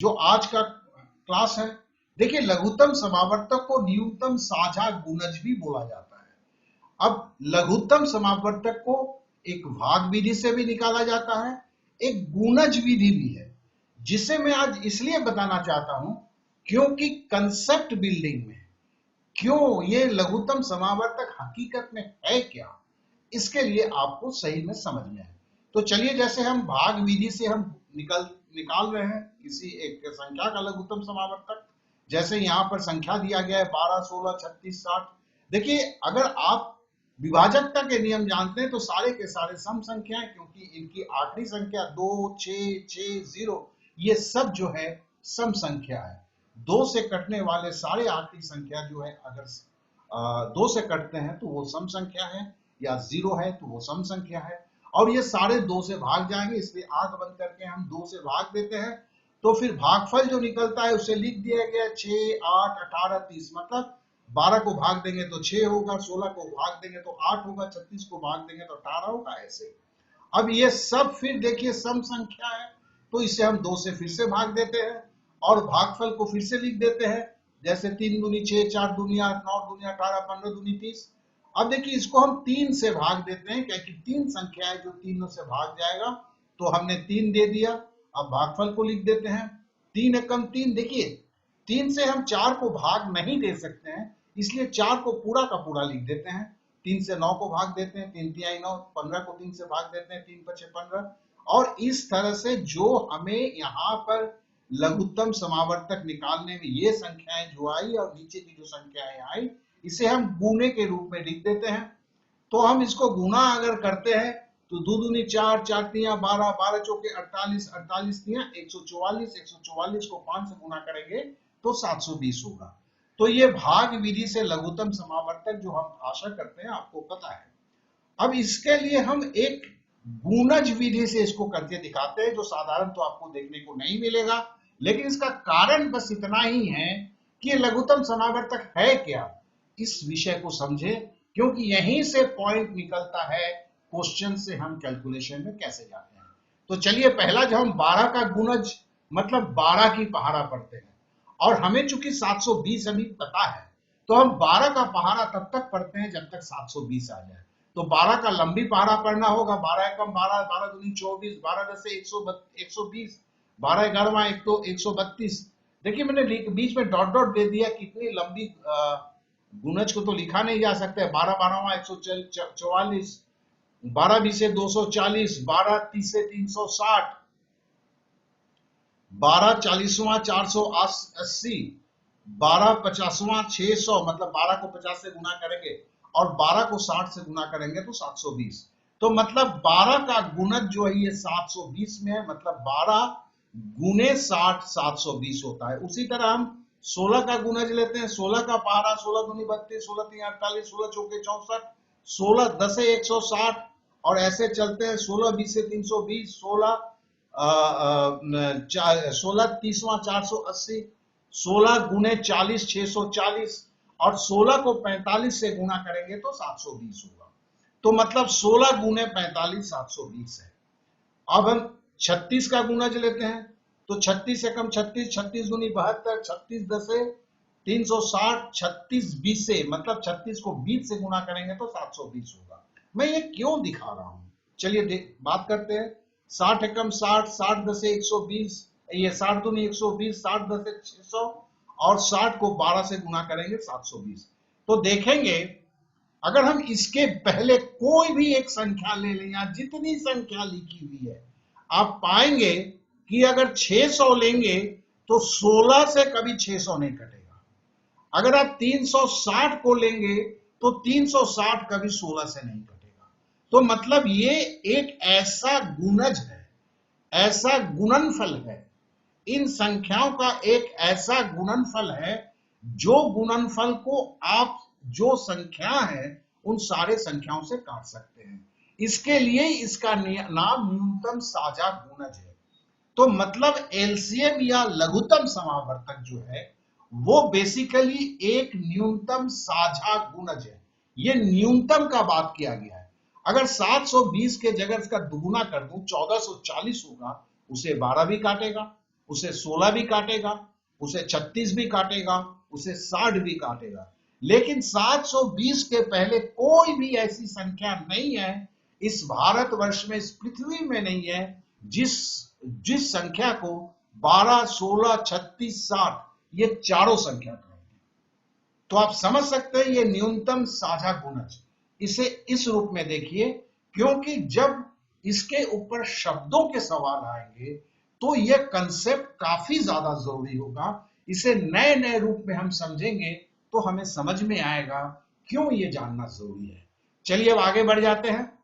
जो आज का क्लास है। देखिए, लघुत्तम समावर्तक को न्यूनतम साझा गुणज भी बोला जाता है। अब लघुत्तम समावर्तक को एक भाग विधि से भी निकाला जाता है, एक गुणज विधि भी है, जिसे मैं आज इसलिए बताना चाहता हूं क्योंकि कंसेप्ट बिल्डिंग में क्यों ये लघुत्तम समावर्तक हकीकत में है क्या, इसके लिए आपको सही में समझना है। तो चलिए, जैसे हम भाग विधि से हम निकाल रहे हैं किसी एक संख्या का लघुत्तम समावर्तक, जैसे यहाँ पर संख्या दिया गया है 12, 16, 36, 60। देखिए, अगर आप विभाजकता के नियम जानते हैं तो सारे के सारे सम संख्याएं, क्योंकि इनकी आखिरी संख्या 2, 6, 6, 0, ये सब जो है सम संख्या है। 2 से कटने वाले सारे आखिरी संख्या जो है, अगर 2 से कटते हैं तो वो सम संख्या है, या 0 है तो वो सम संख्या है। और ये सारे 2 से भाग जाएंगे, इसलिए आंख बंद करके हम 2 से भाग देते हैं, तो फिर भागफल जो निकलता है उसे लिख दिया गया 6, 8, 18, 30। मतलब 12 को भाग देंगे तो 6 होगा, 16 को भाग देंगे तो 8 होगा, 36 को भाग देंगे तो 18 होगा, ऐसे। अब ये सब फिर देखिए सम संख्या है, तो इसे हम 2 से फिर से भाग देते हैं और भागफल को फिर से लिख देते हैं, जैसे 3 दूनी 6, 4 दूनी 8, 9 दूनी 18, 15 दूनी 30। अब देखिए, इसको हम 3 से भाग देते हैं, क्योंकि 3 संख्या है जो तीनों से भाग जाएगा, तो हमने 3 दे दिया। अब भागफल को लिख देते हैं, 3 एकम 3। देखिए, 3 से हम 4 को भाग नहीं दे सकते हैं, इसलिए 4 को पूरा का पूरा लिख देते हैं। 3 से 9 को भाग देते हैं, 3 तिहाई 9, 15 को 3 से भाग देते हैं, 3 पचे 15। और इस तरह से जो हमें यहाँ पर लघुत्तम समावर्तक निकालने में ये संख्याएं जो आई और नीचे की जो संख्याएं आई, इसे हम गुणे के रूप में लिख देते हैं। तो हम इसको गुना अगर करते हैं तो 2 दूनी 4, 4 तिया 12, 12 चौके 48, 48 तिया 144, 144 को 5 से गुना करेंगे तो 720 होगा। तो ये भाग विधि से लघुत्तम समावर्तक जो हम आशा करते हैं आपको पता है। अब इसके लिए हम एक गुणज विधि से इसको करके दिखाते हैं, जो साधारण तो आपको देखने को नहीं मिलेगा, लेकिन इसका कारण बस इतना ही है कि लघुत्तम समावर्तक है क्या, इस विषय को समझे, क्योंकि यहीं से पॉइंट निकलता है क्वेश्चन से हम कैलकुलेशन में कैसे जाते हैं। तो चलिए, पहला जब हम 12 का गुणज मतलब 12 की पहाड़ा पढ़ते हैं, और हमें चूंकि 720 अभी पता है, तो हम 12 का पहाड़ा तब तक पढ़ते हैं जब तक 720 आ जाए। तो 12 का लंबी पहाड़ा पढ़ना होगा, 12 एकम 12, 12 दूनी 24, 12 दस 120, 12 11 एक तो 132। देखिए, मैंने बीच में डॉट डॉट दे दिया, कितनी लंबी गुणज को तो लिखा नहीं जा सकता है। 12 12 144, 12 20 से 240, 12 30 से 360, 12 40वां 480, 12 50वां 600, मतलब 12 को 50 से गुना करेंगे और 12 को 60 से गुना करेंगे तो 720। तो मतलब 12 का गुणज जो है ये 720 में है, मतलब 12 गुने 60 720 होता है। उसी तरह हम 16 का गुणज लेते हैं, 16 का पहाड़ा 16 दूनी 32, 16 तीन 48, 16 चौके 64, 16 10 160, और ऐसे चलते हैं। 16 20 से 320, 16 16 30वां 480, 16 गुने 40 640, और 16 को 45 से गुना करेंगे तो 720 होगा। तो मतलब 16 गुने 45 720 है। अब हम 36 का गुणज लेते हैं, तो 36 एकम 36, 36 दूनी 72, 36 दसे 360, 36 20 से, मतलब 36 को 20 से गुना करेंगे तो 720 होगा। मैं ये क्यों दिखा रहा हूं, चलिए बात करते हैं। 60 एकम 60, 60 दसे 120, ये 60 दूनी 120, 60 दसे 600, और 60 को 12 से गुना करेंगे 720। तो देखेंगे, अगर हम इसके पहले कोई भी एक संख्या ले लें या जितनी संख्या लिखी हुई है, आप पाएंगे कि अगर 600 लेंगे तो 16 से कभी 600 नहीं कटेगा। अगर आप 360 को लेंगे तो 360 कभी 16 से नहीं कटेगा। तो मतलब ये एक ऐसा गुणज है, ऐसा गुणनफल है, इन संख्याओं का एक ऐसा गुणनफल है जो गुणनफल को आप जो संख्या है उन सारे संख्याओं से काट सकते हैं। इसके लिए इसका नाम न्यूनतम साझा गुणज है। तो मतलब एलसीएम या लघुत्तम समावर्तक जो है वो बेसिकली एक न्यूनतम साझा गुणज है। ये न्यूनतम का बात किया गया है। अगर 720 के जगह इसका दुगुना कर दूं 1440 होगा, उसे 12 भी काटेगा। उसे 16 भी काटेगा, उसे 36 भी काटेगा, उसे 60 भी काटेगा, लेकिन 720 के पहले कोई भी ऐसी संख्या नहीं है इस भारतवर्ष में, इस पृथ्वी में नहीं है जिस संख्या को 12, 16, 36, 60 ये चारों संख्या कहेंगे। तो आप समझ सकते हैं ये न्यूनतम साझा गुणज। इसे इस रूप में देखिए, क्योंकि जब इसके ऊपर शब्दों के सवाल आएंगे तो यह कंसेप्ट काफी ज्यादा जरूरी होगा। इसे नए नए रूप में हम समझेंगे तो हमें समझ में आएगा क्यों ये जानना जरूरी है। चलिए अब आगे बढ़ जाते हैं।